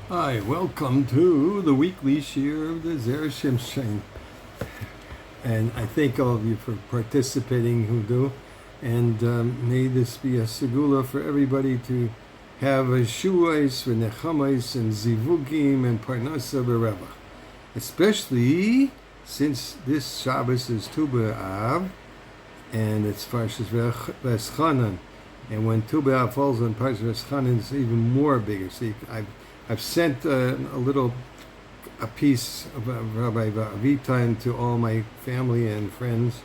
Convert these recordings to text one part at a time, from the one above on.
Hi, welcome to the weekly shir of the Zer Shimshon. And I thank all of you for participating who do. And may this be a segula for everybody to have a shuais, v'nechamais, and zivugim, and parnasa bereva. Especially since this Shabbos is Tu B'Av, and it's Parshas Vo'Eschanan. And when Tu B'Av falls on Parshas Vo'Eschanan, it's even more bigger. See, I've sent a piece of Rabbi Avitan to all my family and friends,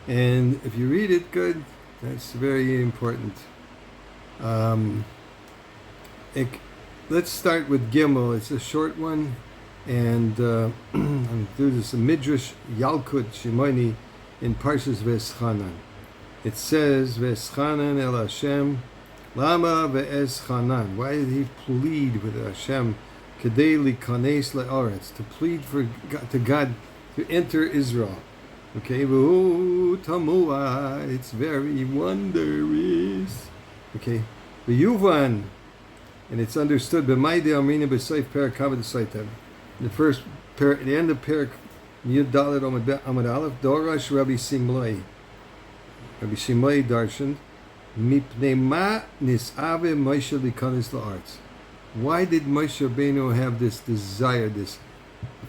and if you read it good, that's very important. It, let's start with Gimel. It's a short one, and I'm do this Midrash Yalkut Shimoni in Parshas Vo'Eschanan. It says Vo'Eschanan el Hashem. Lama Vo'Eschanan. Why did he plead with Hashem? Kedei likanes le'aretz, to plead to God to enter Israel. Okay, V'hu tamua, it's very wondrous. Okay, V'yuvan, and it's understood. B'mayde amrina b'seif perak kavod saitem. The first, the end of perak Yud Dalet Amud Aleph. Dorash Rabbi Shimlai. Rabbi Shimlai darshan. Mipnei ma nisave Moshe likanis la'aretz. Why did Moshe Rabbeinu have this desire, this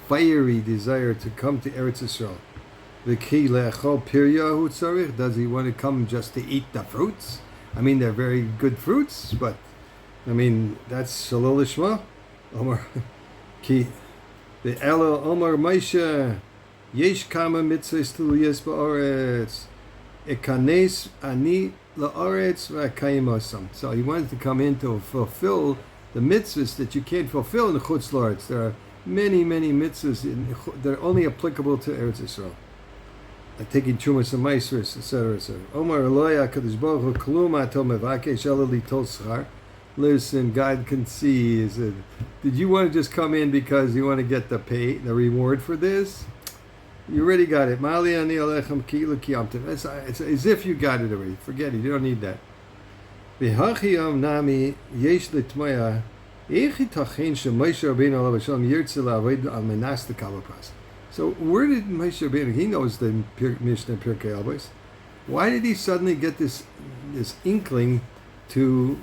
fiery desire to come to Eretz Yisrael? V'ki le'achol piryahu tzarich. Does he want to come just to eat the fruits? I mean, they're very good fruits, but I mean, that's shalol lishma. Omar ki the Elo Omar Moshe yesh kama mitzvahs tuliyas ba'aretz ekanes ani la'aretz v'akayimosam. So he wanted to come in to fulfill the mitzvahs that you can't fulfill in the Chutz La'aretz. There are many, many mitzvahs that are only applicable to Eretz Yisrael, like taking Chumas and Maasros, etc., etc. Omar Eloya Kadosh Baruch Hu Klum Ato Mevakesh Ela Litol Schar. Listen, God can see. He said, did you want to just come in because you want to get the pay, the reward for this? You already got it. Mali ani alechem ki'ilu kiyamtem. It's as if you got it already. Forget it. You don't need that. V'hachiyam nami yesh l'tmaya eich yitachen sheMoshe Rabbeinu alav Hashem yirtze la'avod al menas l'kavos. So where did Moshe Rabbeinu? He knows the Mishnah Pirkei Avos. Why did he suddenly get this inkling to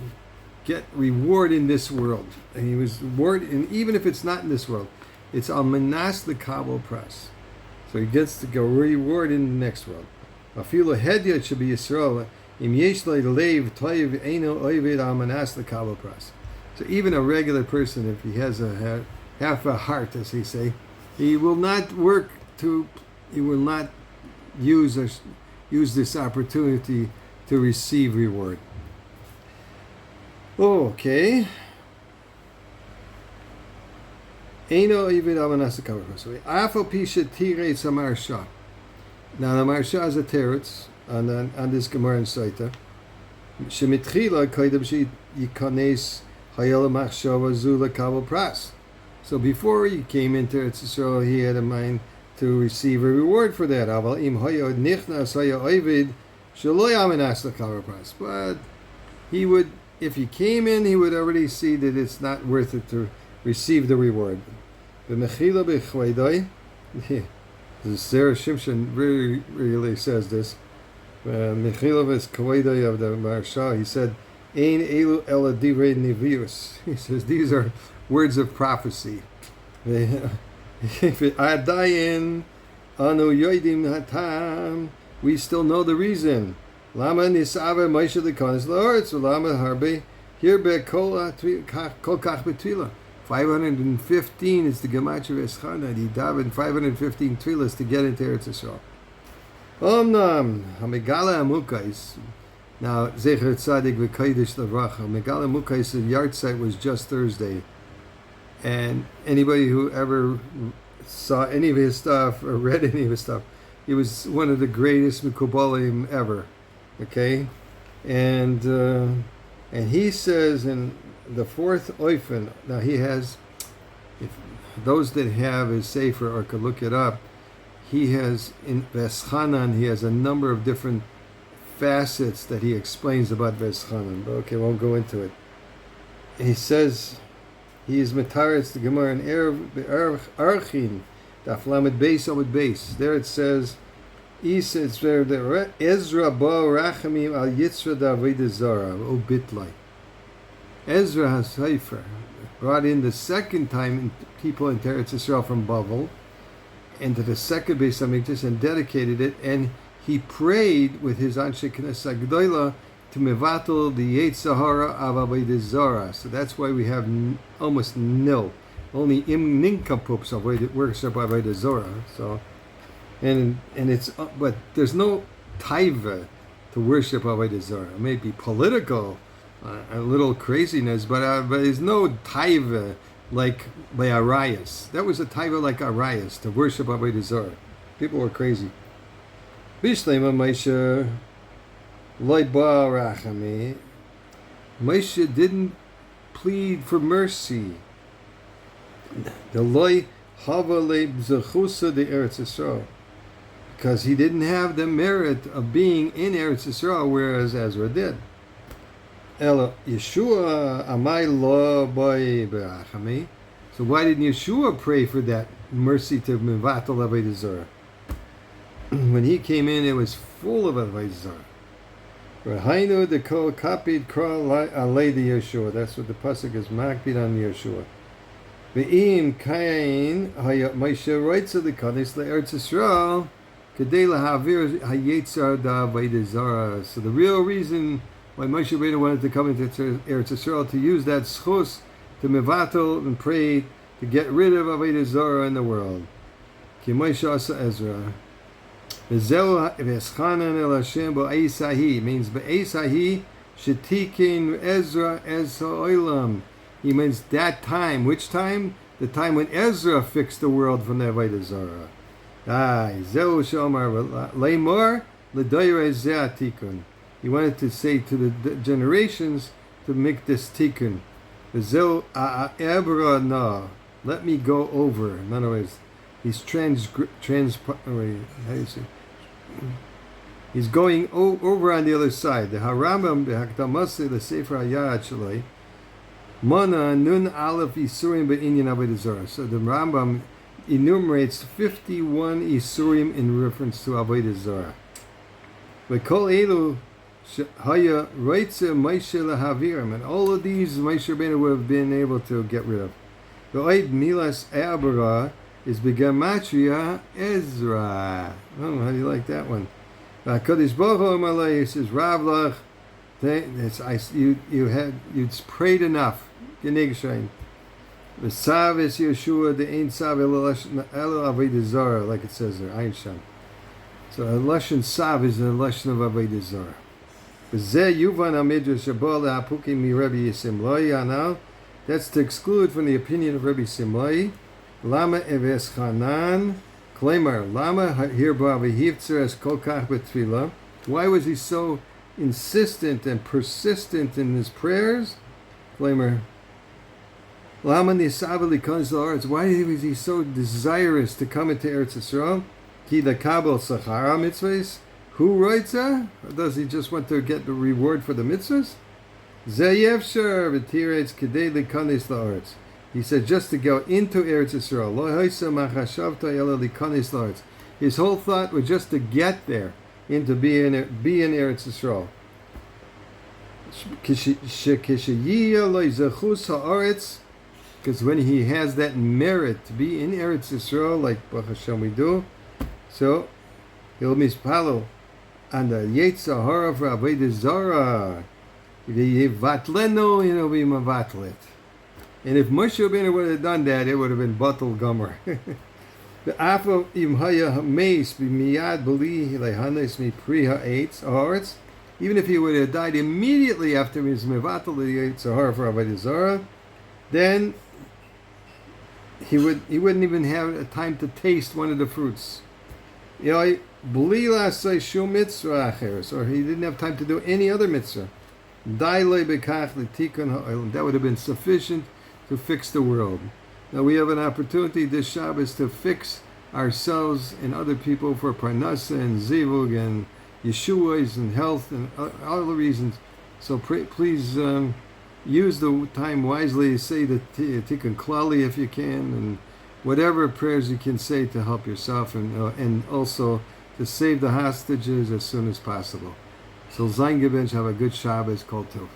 get reward in this world? And he was rewarded, and even if it's not in this world, it's al menas l'kavos. So he gets to go reward in the next world. Afilu hedyot should be Yisrael. Im yesh leiv toiv eino oived al manas l'kavos pras. So even a regular person, if he has half a heart, as they say, he will not use this opportunity to receive reward. Okay. Eino oived al manas l'kavos pras. Afal pisha tiretz amarsha. Now the Marsha is a teretz on this Gemara in Saita. Shemitchila kaidam sheyikanes hayel machshava zu l'kavos pras. So before he came into Eretz Yisrael, he had a mind to receive a reward for that. Aval im hayod nichnas haya ovid shelo yamenas l'kavos pras. But he would, if he came in, he would already see that it's not worth it to receive the reward. B'mechila b'chveidai. The Sarah Shimshon really says this. Mechilov is Kawaidai of the Marsha. He said, Ein elu ela divrei nevius. He says these are words of prophecy. Adayin anu yoidim hatam. We still know the reason. Lama nisave Moshe lekanis la'aretz lama harbe hirbe kol kach betila. 515 is the Gematria Vo'Eschanan. He davened 515 tefillas to get into Eretz Yisrael. Omnam Hamegala Amukais. Now Zecher Tzadik v'Kodesh Lavracha. Megala Amukais' yard site was just Thursday, and anybody who ever saw any of his stuff or read any of his stuff, he was one of the greatest Mekubalim ever. Okay, and he says in the fourth oifen. Now he has, if those that have his sefer or could look it up, he has in Vo'Eschanan, he has a number of different facets that he explains about Vo'Eschanan. But okay, won't go into it. He says He is Mataritz the Gemara in Archin, Daf Lamed Beis Amud Beis. There it says, it's there, Ezra ba rachamim al yitzra d'avodah zara o bitlai. Ezra HaSefer brought in the second time people in Eretz Yisrael from Bavel into the second Beis Hamikdash and dedicated it, and he prayed with his Anshe Knesset Gdoila to mevatel the Yetzer Hara of avodah zara. So that's why we have almost nil, only im ninkampups of worship avodah zara. So, and it's but there's no taiva to worship avodah zara. It may be political, a little craziness, but there's no taiva like by Arias. That was a taiva like Arias to worship avodah zara. People were crazy. Bishlema Moshe Loi ba rachami. Moshe didn't plead for mercy. The Loi hava le b'zechusa de Eretz Yisrael, because he didn't have the merit of being in Eretz Yisrael, whereas Ezra did. Ela Yeshua amai lo boi berachami. So why didn't Yeshua pray for that mercy to mevatel avodah zara? When he came in, it was full of avodah zara. Rahainu the kol kapid kra alei the Yeshua. That's what the pasuk is makpid on Yeshua. Ve'im kain hayat Moshe roitza the kadosh le'Eretz Yisrael kedei lahavir hayetzar da avodah zara. So the real reason why Moshe Rabbeinu wanted to come into Eretz Yisrael to use that schus to mevatel and pray to get rid of avodah zara in the world. Ki Moshe asa Ezra. Vo'Eschanan el Hashem bo'eisahi means bo'eisahi shetikin Ezra es ha'olam. He means that time. Which time? The time when Ezra fixed the world from the avodah zara. Zeu shomar leimor l'doyrei zeh tikun. He wanted to say to the generations to make this tikkun. Zeu a'ebra na. Let me go over. In other words, he's he's going over on the other side. The Harambam b'Hakdamase the Sefer Hayat Shalei Mana Nun Aleph Isurim be'inyan avodah zara. So the Rambam enumerates 51 Isurim in reference to avodah zara. V'kol elu haya roitze Moshe lahavirim, and all of these Moshe Rabbeinu would have been able to get rid of. The oid milas e'abara is begematria Ezra. Oh, how do you like that one? Kadosh Baruch Hu Amalei says Ravlach. You prayed enough. Genegschein. The sav is Yeshua. The ein sav elo avodah zara, like it says there. Einstein. So a lashon sav is a lashon of avodah zara. V'zeh yuvan hamidrash shabo lehapukim mi Rabbi Simlai anal. That's to exclude from the opinion of Rabbi Simlai. Lama Vo'Eschanan, Kleimar, Lama Hirba V'Hivtzer as Kolkach B'Tfilah. Why was he so insistent and persistent in his prayers? Kleimar, Lama Nisava L'Kon Z'La'aretz. Why was he so desirous to come into Eretz Yisrael? Ki L'Kabel Sachara Mitzvahs. Who writes that? Or does he just want to get the reward for the mitzvahs? Zeyevsher V'Tiretz Kedei L'Kon Z'La'aretz. He said just to go into Eretz Yisrael. His whole thought was just to get there, into be in Eretz Yisrael. Because when he has that merit to be in Eretz Yisrael, like Baruch Hashem we do, so he'll mispalo and the Yetzer Hara for avodah zara. Yivatlenu, be mavatlet. And if Moshe Rabbeinu would have done that, it would have been batal gomer. The afa im haya hameis b'miyad b'li lehanes mi pri ha'etz haaretz. Even if he would have died immediately after his mevatel yetzer hara for avodah zara, then he wouldn't even have time to taste one of the fruits. B'li la'asei shum mitzvah acheres, or he didn't have time to do any other mitzvah. That would have been sufficient to fix the world. Now we have an opportunity this Shabbos to fix ourselves and other people for parnasa and zivug and Yeshua's and health and all the reasons. So please use the time wisely. Say the Tikkun Klali if you can, and whatever prayers you can say to help yourself, and also to save the hostages as soon as possible. So Zayn Gebench, have a good Shabbos, Kol Tov.